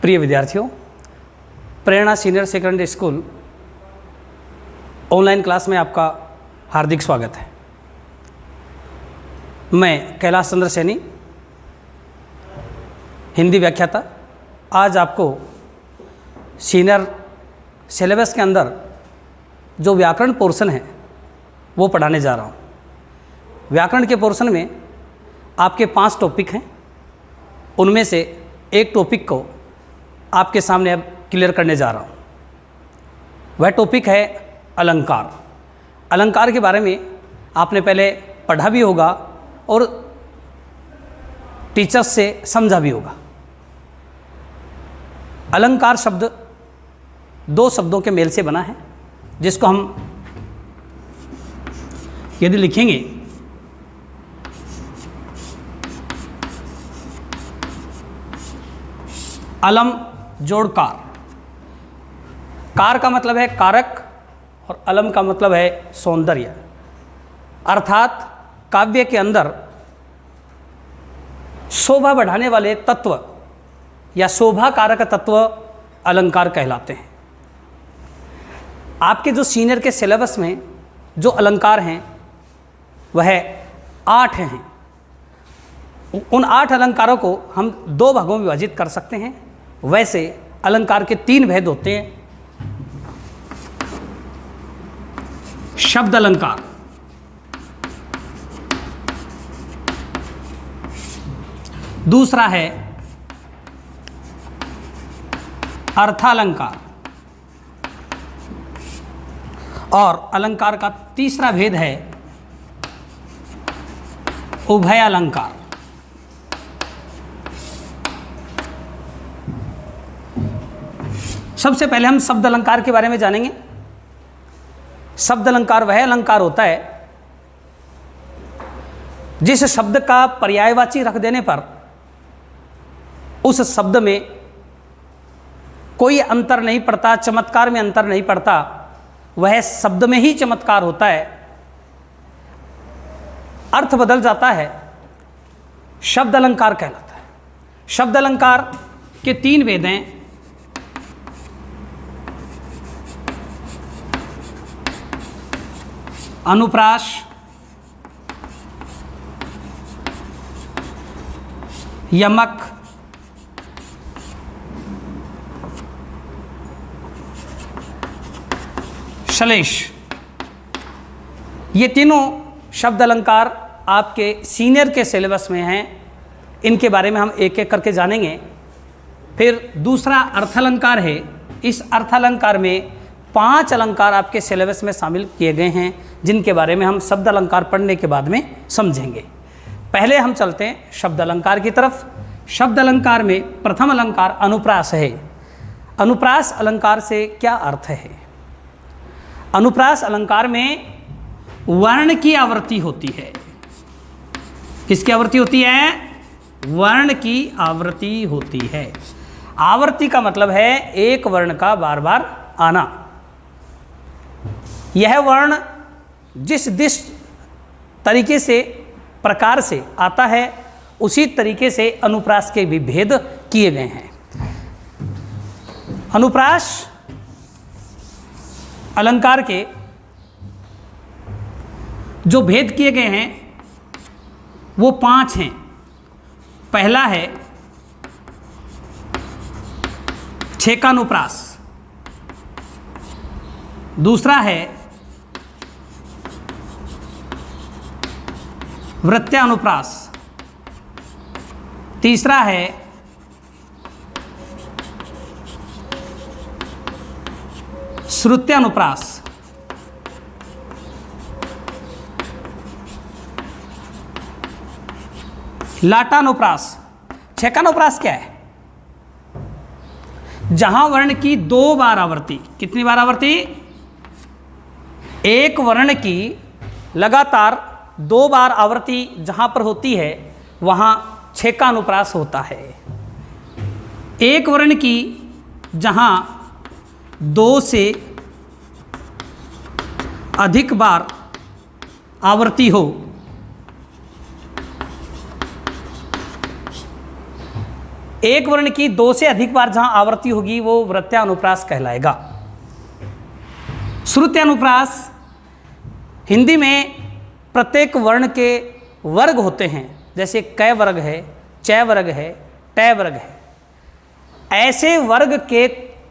प्रिय विद्यार्थियों, Prerna senior secondary school online class में आपका हार्दिक स्वागत है। मैं कैलाश चंद्र सैनी, हिंदी व्याख्याता, आज आपको सीनियर सिलेबस के अंदर जो व्याकरण पोर्शन है वो पढ़ाने जा रहा हूँ। व्याकरण के पोर्शन में आपके 5 टॉपिक हैं, उनमें से एक टॉपिक को आपके सामने अब क्लियर करने जा रहा हूँ। वह टॉपिक है अलंकार। अलंकार के बारे में आपने पहले पढ़ा भी होगा और टीचर्स से समझा भी होगा। अलंकार शब्द 2 शब्दों के मेल से बना है, जिसको हम यदि लिखेंगे अलम जोड़ कार। कार का मतलब है कारक और अलम का मतलब है सौंदर्य, अर्थात काव्य के अंदर शोभा बढ़ाने वाले तत्व या शोभा कारक तत्व अलंकार कहलाते हैं। आपके जो सीनियर के सिलेबस में जो अलंकार हैं वह 8 हैं। उन 8 अलंकारों को हम 2 भागों में विभाजित कर सकते हैं। वैसे अलंकार के 3 भेद होते हैं। शब्द अलंकार, दूसरा है अर्थालंकार, और अलंकार का तीसरा भेद है उभय अलंकार। सबसे पहले हम शब्द अलंकार के बारे में जानेंगे। शब्द अलंकार वह अलंकार होता है जिस शब्द का पर्यायवाची रख देने पर उस शब्द में कोई अंतर नहीं पड़ता, चमत्कार में अंतर नहीं पड़ता, वह शब्द में ही चमत्कार होता है, अर्थ बदल जाता है, शब्द अलंकार कहलाता है। शब्द अलंकार के 3 भेद हैं। अनुप्रास, यमक, श्लेष। ये तीनों शब्द अलंकार आपके सीनियर के सिलेबस में हैं। इनके बारे में हम एक एक करके जानेंगे। फिर दूसरा अर्थालंकार है। इस अर्थालंकार में 5 अलंकार आपके सिलेबस में शामिल किए गए हैं, जिनके बारे में हम शब्द अलंकार पढ़ने के बाद में समझेंगे। पहले हम चलते हैं शब्द अलंकार की तरफ। शब्द अलंकार में प्रथम अलंकार अनुप्रास है। अनुप्रास अलंकार से क्या अर्थ है? अनुप्रास अलंकार में वर्ण की आवृत्ति होती है। किसकी आवृत्ति होती है? वर्ण की आवृत्ति होती है। आवृत्ति का मतलब है एक वर्ण का बार बार आना। यह वर्ण जिस तरीके से प्रकार से आता है उसी तरीके से अनुप्रास के भी भेद किए गए हैं। अनुप्रास अलंकार के जो भेद किए गए हैं वो 5 हैं। पहला है छेकानुप्रास, दूसरा है वृत्त्यानुप्रास, तीसरा है श्रुत्यानुप्रास, लाटानुप्रास। छेकानुप्रास क्या है? जहां वर्ण की 2 बार आवृत्ति, कितनी बार आवृत्ति? एक वर्ण की लगातार 2 बार आवृत्ति जहां पर होती है वहां छेकानुप्रास होता है। एक वर्ण की जहां 2 से अधिक बार आवृत्ति हो एक वर्ण की 2 से अधिक बार जहां आवृत्ति होगी वो वृत्यानुप्रास कहलाएगा। श्रुत्यानुप्रास, हिंदी में प्रत्येक वर्ण के वर्ग होते हैं, जैसे क वर्ग है, च वर्ग है, ट वर्ग है। ऐसे वर्ग के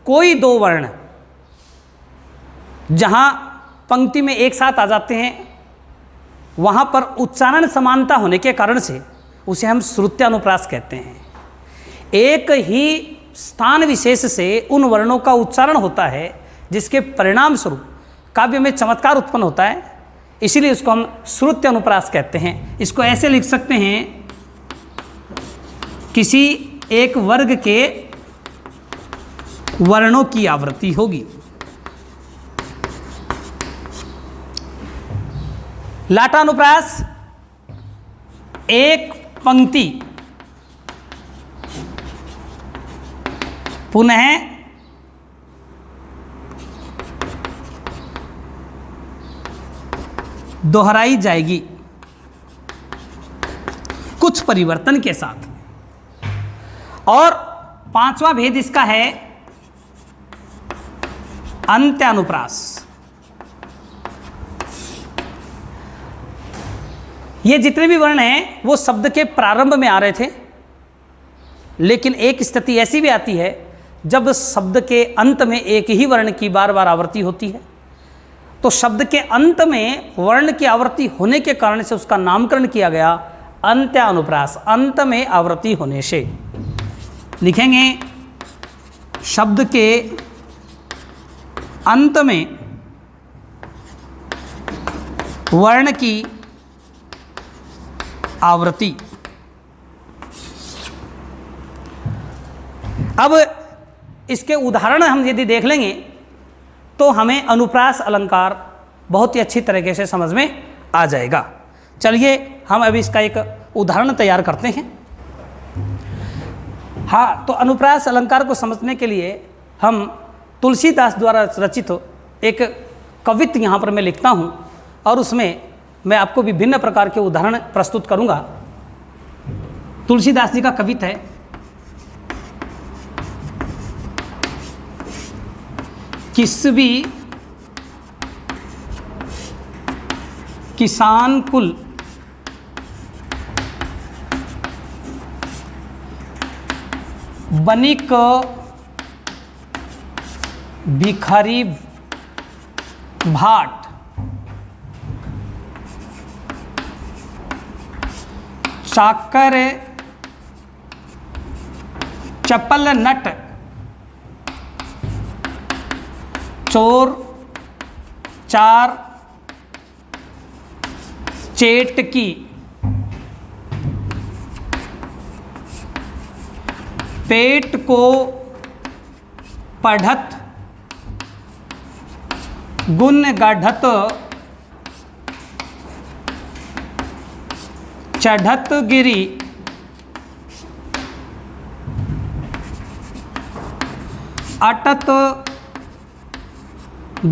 कोई 2 वर्ण जहां पंक्ति में एक साथ आ जाते हैं, वहां पर उच्चारण समानता होने के कारण से उसे हम श्रुत्यानुप्रास कहते हैं। एक ही स्थान विशेष से उन वर्णों का उच्चारण होता है जिसके परिणाम स्वरूप काव्य में चमत्कार उत्पन्न होता है, इसीलिए इसको हम श्रुत्यानुप्रास कहते हैं। इसको ऐसे लिख सकते हैं, किसी एक वर्ग के वर्णों की आवृत्ति होगी। लाटानुप्रास, एक पंक्ति पुनः दोहराई जाएगी कुछ परिवर्तन के साथ। और 5वां भेद इसका है अंत्यानुप्रास। ये जितने भी वर्ण हैं वो शब्द के प्रारंभ में आ रहे थे, लेकिन एक स्थिति ऐसी भी आती है जब शब्द के अंत में एक ही वर्ण की बार बार आवृत्ति होती है, तो शब्द के अंत में वर्ण की आवृत्ति होने के कारण से उसका नामकरण किया गया अंत्यानुप्रास, अंत में आवृत्ति होने से। लिखेंगे शब्द के अंत में वर्ण की आवृत्ति। अब इसके उदाहरण हम यदि देख लेंगे तो हमें अनुप्रास अलंकार बहुत ही अच्छी तरीके से समझ में आ जाएगा। चलिए हम अभी इसका एक उदाहरण तैयार करते हैं। हाँ, तो अनुप्रास अलंकार को समझने के लिए हम तुलसीदास द्वारा रचित एक कवित्त यहाँ पर मैं लिखता हूँ और उसमें मैं आपको विभिन्न प्रकार के उदाहरण प्रस्तुत करूँगा। तुलसीदास जी का कवित्त है, किस भी किसान कुल बनिक भिखारी भाट, चाकर चपल नट, चोर चार चेटकी, पेट को पढ़त गुण गढ़त, चढ़त गिरी, अटत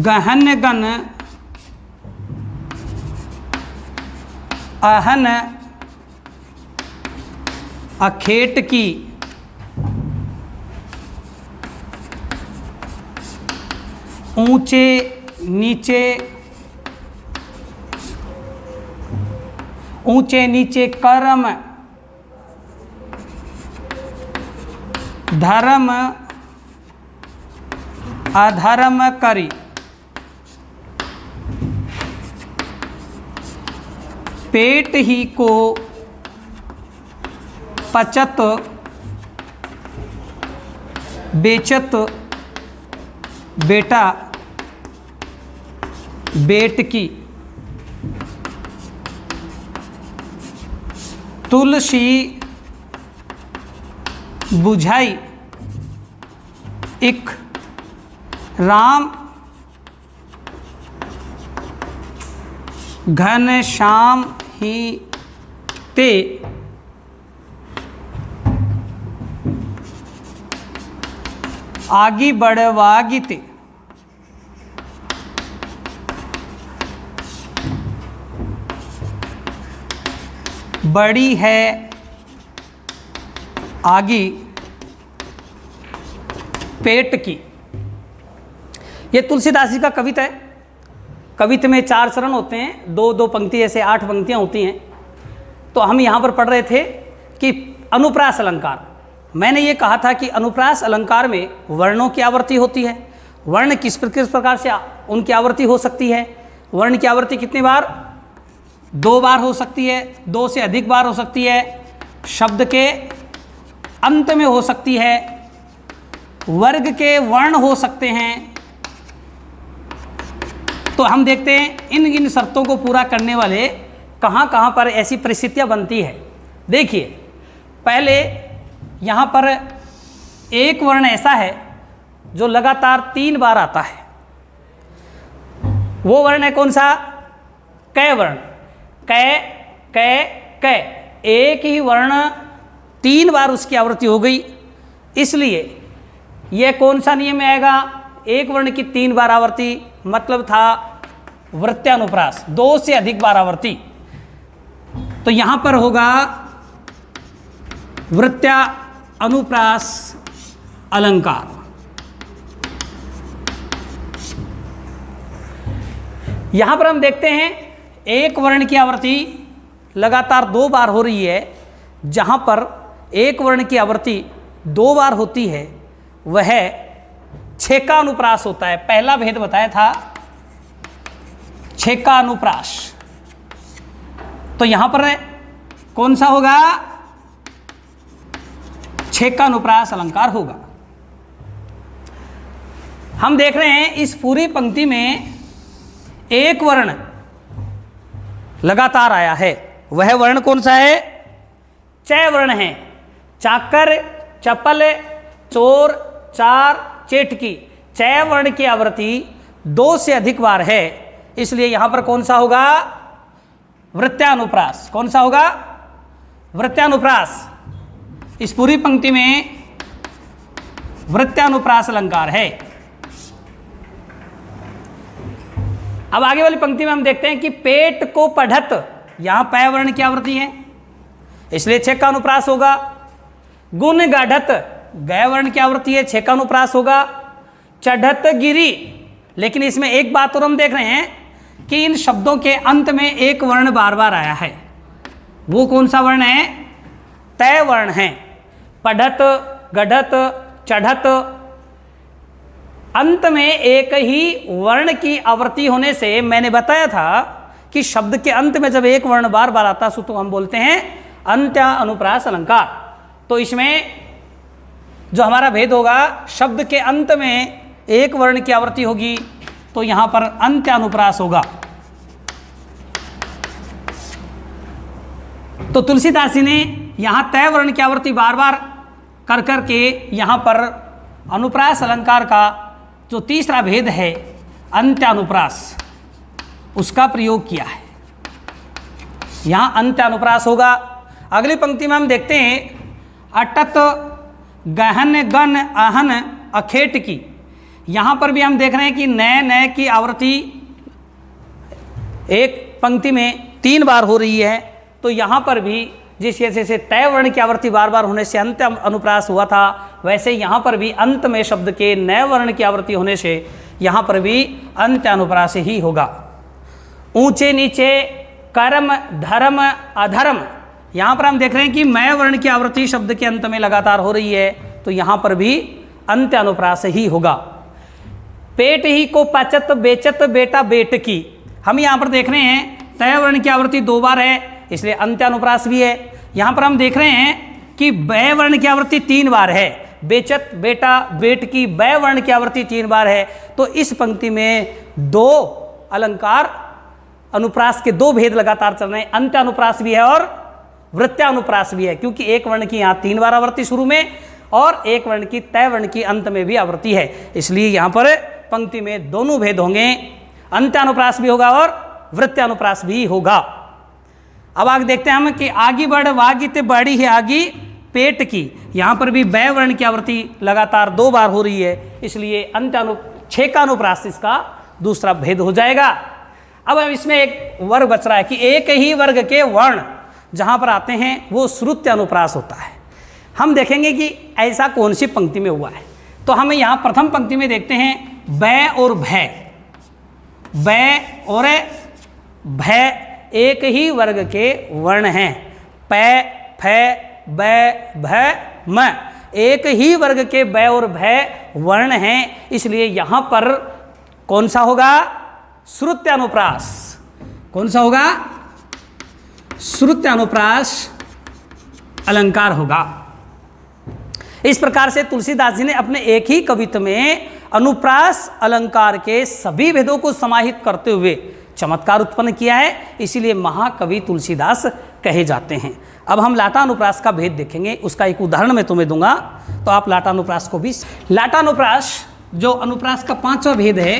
गहन गन, अहन अखेट की, ऊंचे नीचे, ऊंचे नीचे कर्म, धर्म अधर्म करी, पेट ही को पचत बेचत बेटा बेट की, तुलसी बुझाई इक राम, घन श्याम ही ते, आगी बढ़वागिते, बड़ी है आगी पेट की। ये तुलसीदास जी का कविता है। कविता में 4 चरण होते हैं, 2-2 पंक्ति, ऐसे 8 पंक्तियाँ होती हैं। तो हम यहाँ पर पढ़ रहे थे कि अनुप्रास अलंकार। मैंने ये कहा था कि अनुप्रास अलंकार में वर्णों की आवृत्ति होती है। वर्ण किस प्रकार से उनकी आवृत्ति हो सकती है? वर्ण की आवृत्ति कितनी बार? 2 बार हो सकती है, 2 से अधिक बार हो सकती है, शब्द के अंत में हो सकती है, वर्ग के वर्ण हो सकते हैं। तो हम देखते हैं इन शर्तों को पूरा करने वाले कहाँ कहाँ पर ऐसी परिस्थितियाँ बनती है। देखिए, पहले यहाँ पर एक वर्ण ऐसा है जो लगातार 3 बार आता है। वो वर्ण है कौन सा? कै वर्ण। कै कै कै, एक ही वर्ण 3 बार उसकी आवृत्ति हो गई। इसलिए यह कौन सा नियम में आएगा? एक वर्ण की 3 बार आवृत्ति, मतलब था वृत्यानुप्रास, 2 से अधिक बार आवृत्ति। तो यहां पर होगा वृत्यानुप्रास अलंकार। यहां पर हम देखते हैं एक वर्ण की आवृत्ति लगातार 2 बार हो रही है। जहां पर एक वर्ण की आवृत्ति 2 बार होती है वह छेका अनुप्रास होता है। पहला भेद बताया था छेका अनुप्रास। तो यहां पर कौन सा होगा? छेका अनुप्रास अलंकार होगा। हम देख रहे हैं इस पूरी पंक्ति में एक वर्ण लगातार आया है। वह वर्ण कौन सा है? चय वर्ण है। चाकर, चपल, चोर, चार, चेटकी, चय वर्ण की आवृत्ति 2 से अधिक बार है। इसलिए यहां पर कौन सा होगा? वृत्यानुप्रास। कौन सा होगा? वृत्यानुप्रास। इस पूरी पंक्ति में वृत्यानुप्रास अलंकार है। अब आगे वाली पंक्ति में हम देखते हैं कि पेट को पढ़त, यहां पै वर्ण की आवृत्ति है, इसलिए छेका अनुप्रास होगा। गुण गढ़त, गय वर्ण की आवृत्ति है, छेका अनुप्रास होगा। चढ़त गिरी, लेकिन इसमें एक बात और हम देख रहे हैं कि इन शब्दों के अंत में एक वर्ण बार बार आया है। वो कौन सा वर्ण है? तय वर्ण है। पढ़त, गढ़त, चढ़त, अंत में एक ही वर्ण की आवृत्ति होने से मैंने बताया था कि शब्द के अंत में जब एक वर्ण बार बार आता है तो हम बोलते हैं अंत्य अनुप्रास अलंकार। तो इसमें जो हमारा भेद होगा, शब्द के अंत में एक वर्ण की आवृत्ति होगी तो यहां पर अंत्य अनुप्रास होगा। तो तुलसीदास जी ने यहां तय वर्ण की आवृत्ति बार बार कर करके यहां पर अनुप्रास अलंकार का जो तीसरा भेद है अंत्य अनुप्रास, उसका प्रयोग किया है। यहां अंत्य अनुप्रास होगा। अगली पंक्ति में हम देखते हैं अटत गहन गण अहन अखेट की। यहां पर भी हम देख रहे हैं कि नए नए की आवृत्ति एक पंक्ति में 3 बार हो रही है। तो यहां पर भी जिस जैसे से तय वर्ण की आवृत्ति बार बार होने से अंत्य अनुप्रास हुआ था, वैसे यहां पर भी अंत में शब्द के नए वर्ण की आवृत्ति होने से यहां पर भी अंत्य अनुप्रास ही होगा। ऊंचे नीचे, कर्म, धर्म, अधर्म, यहां पर हम देख रहे हैं कि मय वर्ण की आवृत्ति शब्द के अंत में लगातार हो रही है, तो यहां पर भी अंत्य अनुप्रास ही होगा। पेट ही को पचत बेचत बेटा बेट की, हम यहां पर देख रहे हैं तय वर्ण की आवृत्ति 2 बार है, इसलिए अंत्य अनुप्रास भी है। यहां पर हम देख रहे हैं कि बै वर्ण की आवृत्ति 3 बार है। बेचत, बेटा, बेट की, बै वर्ण की आवृत्ति 3 बार है। तो इस पंक्ति में 2 अलंकार अनुप्रास के 2 भेद लगातार चल रहे हैं। अंत्य अनुप्रास भी है और वृत्यानुप्रास भी है, क्योंकि एक वर्ण की यहाँ 3 बार आवृत्ति शुरू में और एक वर्ण की तय वर्ण की अंत में भी आवृत्ति है। इसलिए यहाँ पर पंक्ति में दोनों भेद होंगे, अंत्यानुप्रास भी होगा और वृत्यानुप्रास भी होगा। अब आगे देखते हैं हम कि आगे बढ़ वागित बड़ी है आगी पेट की। यहाँ पर भी बै वर्ण की आवृत्ति लगातार 2 बार हो रही है, इसलिए छेकानुप्रास इसका दूसरा भेद हो जाएगा। अब इसमें एक वर्ग बच रहा है कि एक ही वर्ग के वर्ण जहाँ पर आते हैं वो श्रुत्य अनुप्रास होता है। हम देखेंगे कि ऐसा कौन सी पंक्ति में हुआ है। तो हमें यहाँ प्रथम पंक्ति में देखते हैं बै और भय। बै और भय एक ही वर्ग के वर्ण हैं। पै, फै, बै, भै, म एक ही वर्ग के बै और भय वर्ण हैं, इसलिए यहाँ पर कौन सा होगा? श्रुत्यानुप्रास। कौन सा होगा? श्रुत्यानुप्रास अलंकार होगा। इस प्रकार से तुलसीदास जी ने अपने एक ही कवित्व में अनुप्रास अलंकार के सभी भेदों को समाहित करते हुए चमत्कार उत्पन्न किया है, इसीलिए महाकवि तुलसीदास कहे जाते हैं। अब हम लाटानुप्रास का भेद देखेंगे, उसका एक उदाहरण मैं तुम्हें दूंगा, तो आप लाटानुप्रास को भी। लाटानुप्रास जो अनुप्रास का 5वां भेद है,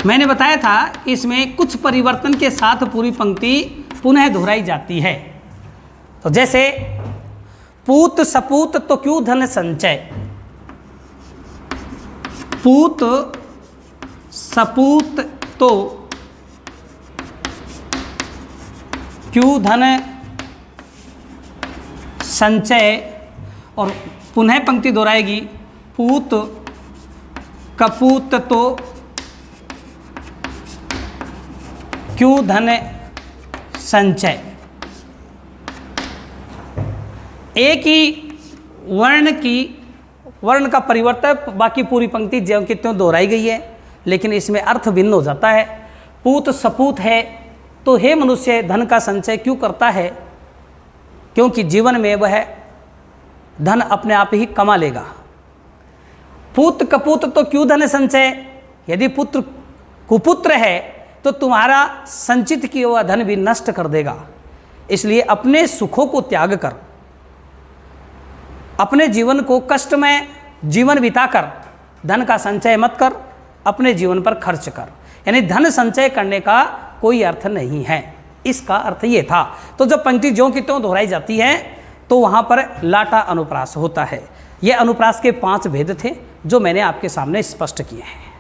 मैंने बताया था इसमें कुछ परिवर्तन के साथ पूरी पंक्ति पुनः दोहराई जाती है। तो जैसे पूत सपूत तो क्यों धन संचय, पूत सपूत तो क्यों धन संचय, और पुनः पंक्ति दोहराएगी पूत कपूत तो क्यों धन संचय। एक ही वर्ण का परिवर्तन बाकी पूरी पंक्ति ज्यों की त्यों दोहराई गई है, लेकिन इसमें अर्थ भिन्न हो जाता है। पूत सपूत है तो हे मनुष्य धन का संचय क्यों करता है, क्योंकि जीवन में वह धन अपने आप ही कमा लेगा। पूत कपूत तो क्यों धन संचय, यदि पुत्र कुपुत्र है तो तुम्हारा संचित किया हुआ धन भी नष्ट कर देगा, इसलिए अपने सुखों को त्याग कर, अपने जीवन को कष्ट में जीवन बिताकर धन का संचय मत कर, अपने जीवन पर खर्च कर। यानी धन संचय करने का कोई अर्थ नहीं है, इसका अर्थ ये था। तो जब पंक्ति ज्यों की त्यों दोहराई जाती है तो वहाँ पर लाटा अनुप्रास होता है। ये अनुप्रास के 5 भेद थे जो मैंने आपके सामने स्पष्ट किए हैं।